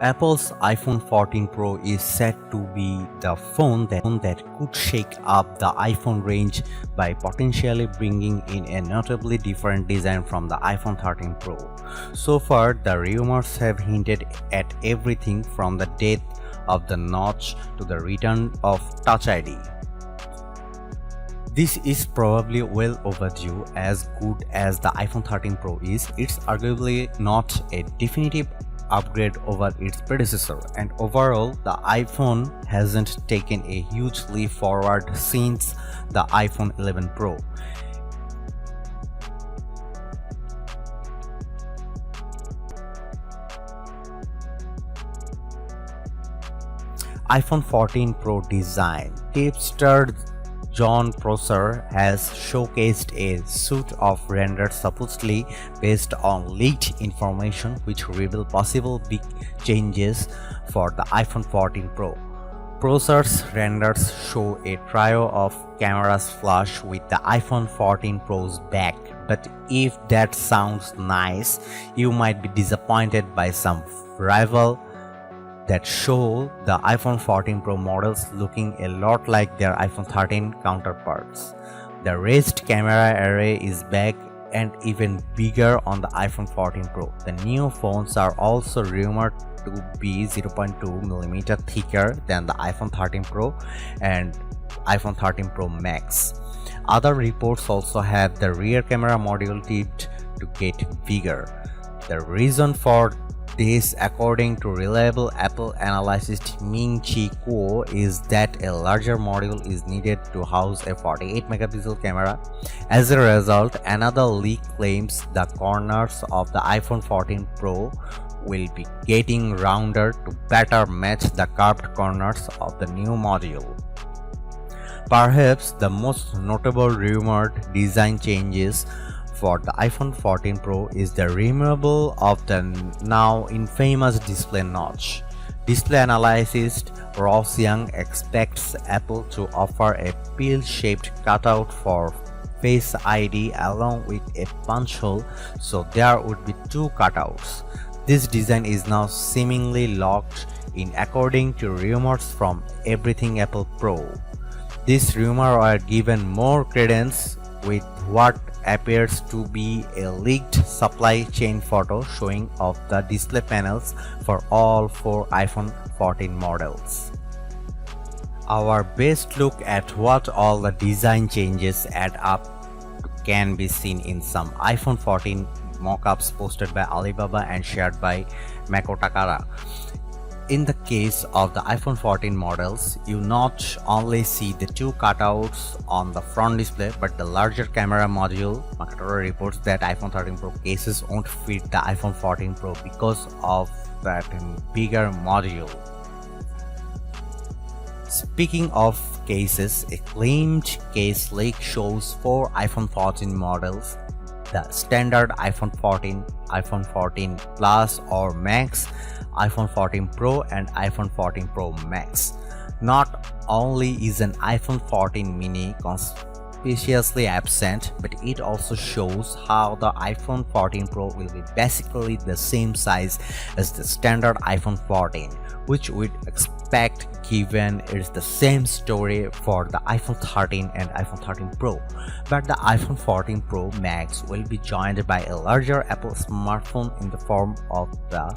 Apple's iPhone 14 Pro is said to be the phone that could shake up the iPhone range by potentially bringing in a notably different design from the iPhone 13 Pro. So far, the rumors have hinted at everything from the death of the notch to the return of Touch ID. This is probably well overdue. As good as the iPhone 13 Pro is, it's arguably not a definitive upgrade over its predecessor, and overall the iPhone hasn't taken a huge leap forward since the iPhone 11 Pro. iPhone 14 Pro design. Tipster John Prosser has showcased a suite of renders supposedly based on leaked information which reveal possible big changes for the iPhone 14 Pro. Prosser's renders show a trio of cameras flush with the iPhone 14 Pro's back, but if that sounds nice, you might be disappointed by some rival that show the iPhone 14 Pro models looking a lot like their iPhone 13 counterparts. The raised camera array is back and even bigger on the iPhone 14 Pro. The new phones are also rumored to be 0.2mm thicker than the iPhone 13 Pro and iPhone 13 Pro Max. Other reports also have the rear camera module tipped to get bigger. The reason for this, according to reliable Apple analyst Ming-Chi Kuo, is that a larger module is needed to house a 48-megapixel camera. As a result, another leak claims the corners of the iPhone 14 Pro will be getting rounder to better match the curved corners of the new module. Perhaps the most notable rumored design changes for the iPhone 14 Pro is the removal of the now infamous display notch. Display analyst Ross Young expects Apple to offer a pill-shaped cutout for Face ID along with a punch hole, so there would be two cutouts. This design is now seemingly locked in according to rumors from Everything Apple Pro. This rumor are given more credence with what appears to be a leaked supply chain photo showing off the display panels for all four iPhone 14 models. Our best look at what all the design changes add up to can be seen in some iPhone 14 mockups posted by Alibaba and shared by Mako Takara. In the case of the iPhone 14 models, you not only see the two cutouts on the front display but the larger camera module. Takara reports that iPhone 13 Pro cases won't fit the iPhone 14 Pro because of that bigger module. Speaking of cases, a claimed case leak shows four iPhone 14 models: the standard iPhone 14, iPhone 14 Plus or Max, iPhone 14 Pro and iPhone 14 Pro Max. Not only is an iPhone 14 mini conspicuously absent, but it also shows how the iPhone 14 Pro will be basically the same size as the standard iPhone 14, which we'd expect given it's the same story for the iPhone 13 and iPhone 13 Pro. But the iPhone 14 Pro Max will be joined by a larger Apple smartphone in the form of the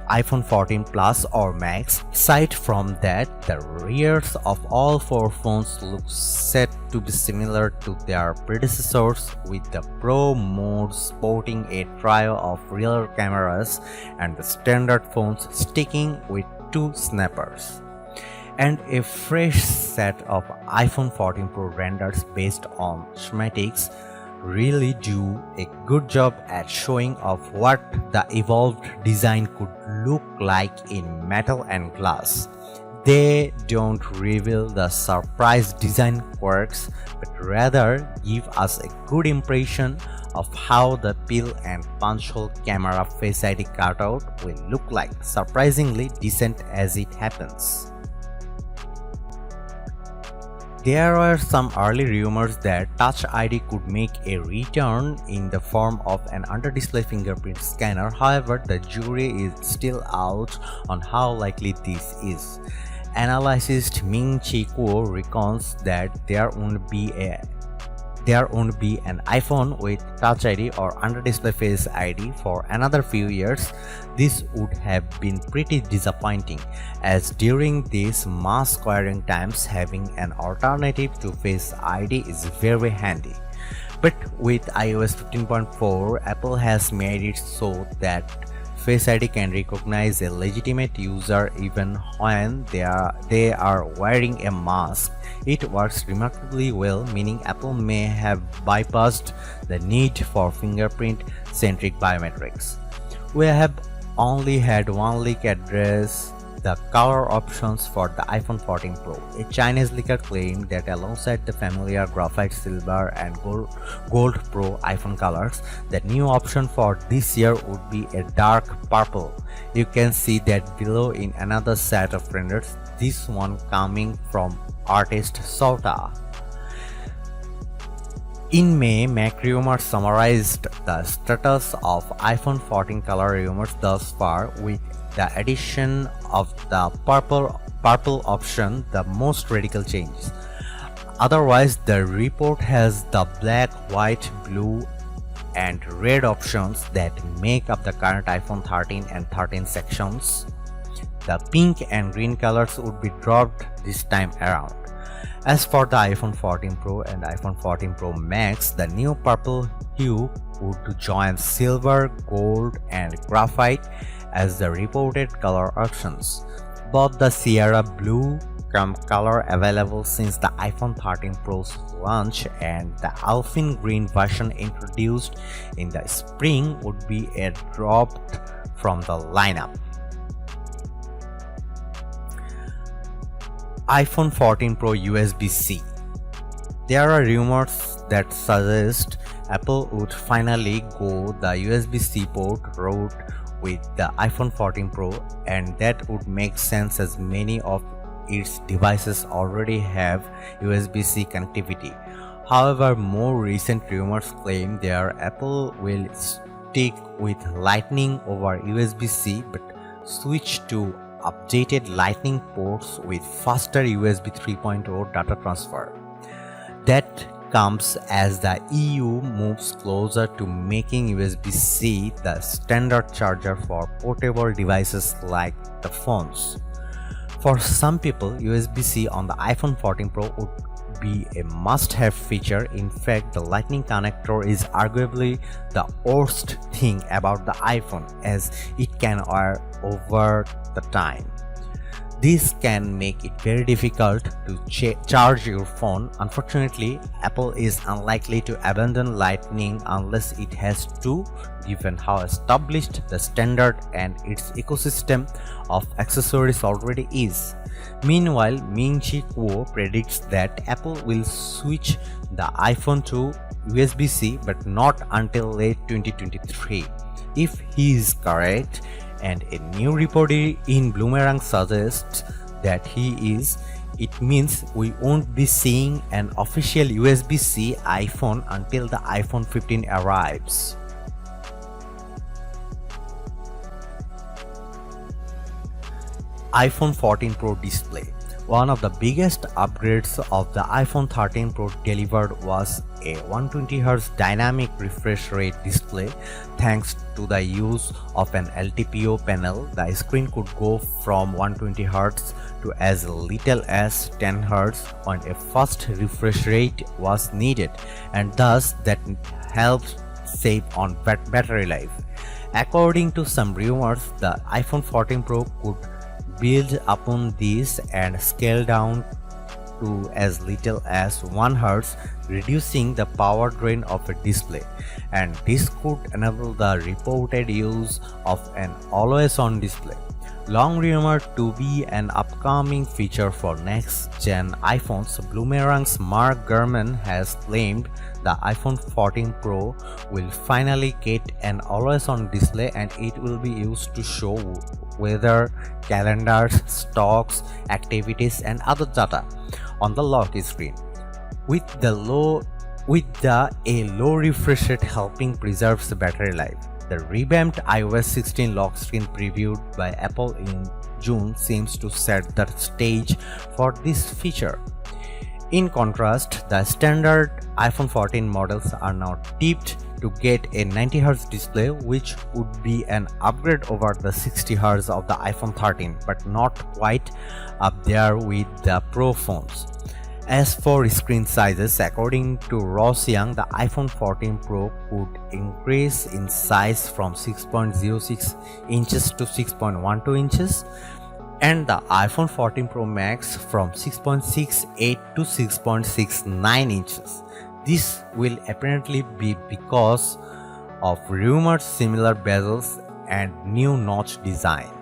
iPhone 14 Plus or Max. Aside from that, the rears of all four phones look set to be similar to their predecessors, with the Pro mode sporting a trio of rear cameras and the standard phones sticking with two snappers. And a fresh set of iPhone 14 Pro renders based on schematics really do a good job at showing off what the evolved design could look like in metal and glass. They don't reveal the surprise design quirks, but rather give us a good impression of how the pill and punch hole camera Face ID cutout will look like, surprisingly decent as it happens. There were some early rumors that Touch ID could make a return in the form of an under-display fingerprint scanner. However, the jury is still out on how likely this is. Analyst Ming-Chi Kuo reckons that there won't be an iPhone with Touch ID or under-display Face ID for another few years. This would have been pretty disappointing, as during these mass quarantine times, having an alternative to Face ID is very handy. But with iOS 15.4, Apple has made it so that Face ID can recognize a legitimate user even when they are wearing a mask. It works remarkably well, meaning Apple may have bypassed the need for fingerprint-centric biometrics. We have only had one leak address the color options for the iPhone 14 Pro. A Chinese leaker claimed that alongside the familiar graphite silver and gold Pro iPhone colors, the new option for this year would be a dark purple. You can see that below in another set of renders, this one coming from artist Sota. In May, Mac Rumors summarized the status of iPhone 14 color rumors thus far, with the addition of the purple option the most radical changes. Otherwise, the report has the black, white, blue, and red options that make up the current iPhone 13 and 13 sections. The pink and green colors would be dropped this time around. As for the iPhone 14 Pro and iPhone 14 Pro Max, the new purple hue would join silver, gold, and graphite as the reported color options. Both the Sierra Blue color available since the iPhone 13 Pro's launch and the Alpine Green version introduced in the spring would be dropped from the lineup. iPhone 14 Pro USB-C. There are rumors that suggest Apple would finally go the USB-C port route with the iPhone 14 Pro, and that would make sense as many of its devices already have USB-C connectivity. However, more recent rumors claim that Apple will stick with Lightning over USB-C but switch to updated Lightning ports with faster USB 3.0 data transfer. That comes as the EU moves closer to making USB-C the standard charger for portable devices like the phones. For some people, USB-C on the iPhone 14 Pro would be a must-have feature. In fact, the Lightning connector is arguably the worst thing about the iPhone, as it can wear over the time. This can make it very difficult to charge your phone. Unfortunately, Apple is unlikely to abandon Lightning unless it has to, given how established the standard and its ecosystem of accessories already is. Meanwhile, Ming-Chi Kuo predicts that Apple will switch the iPhone to USB-C but not until late 2023. If he is correct, and a new report in Bloomerang suggests that he is, it means we won't be seeing an official USB-C iPhone until the iPhone 15 arrives. iPhone 14 Pro display. One of the biggest upgrades of the iPhone 13 Pro delivered was a 120Hz dynamic refresh rate display. Thanks to the use of an LTPO panel, the screen could go from 120Hz to as little as 10Hz when a fast refresh rate was needed, and thus that helps save on battery life. According to some rumors, the iPhone 14 Pro could build upon this and scale down to as little as 1 Hz, reducing the power drain of a display, and this could enable the reported use of an always-on display. Long rumored to be an upcoming feature for next-gen iPhones, Bloomerang's Mark Gurman has claimed the iPhone 14 Pro will finally get an always-on display, and it will be used to show weather, calendars, stocks, activities, and other data on the lock screen. With the a low refresh rate helping preserves the battery life. The revamped iOS 16 lock screen previewed by Apple in June seems to set the stage for this feature. In contrast, the standard iPhone 14 models are now tipped to get a 90Hz display, which would be an upgrade over the 60Hz of the iPhone 13, but not quite up there with the Pro phones. As for screen sizes, according to Ross Young, the iPhone 14 Pro could increase in size from 6.06 inches to 6.12 inches, and the iPhone 14 Pro Max from 6.68 to 6.69 inches. This will apparently be because of rumored similar bezels and new notch design.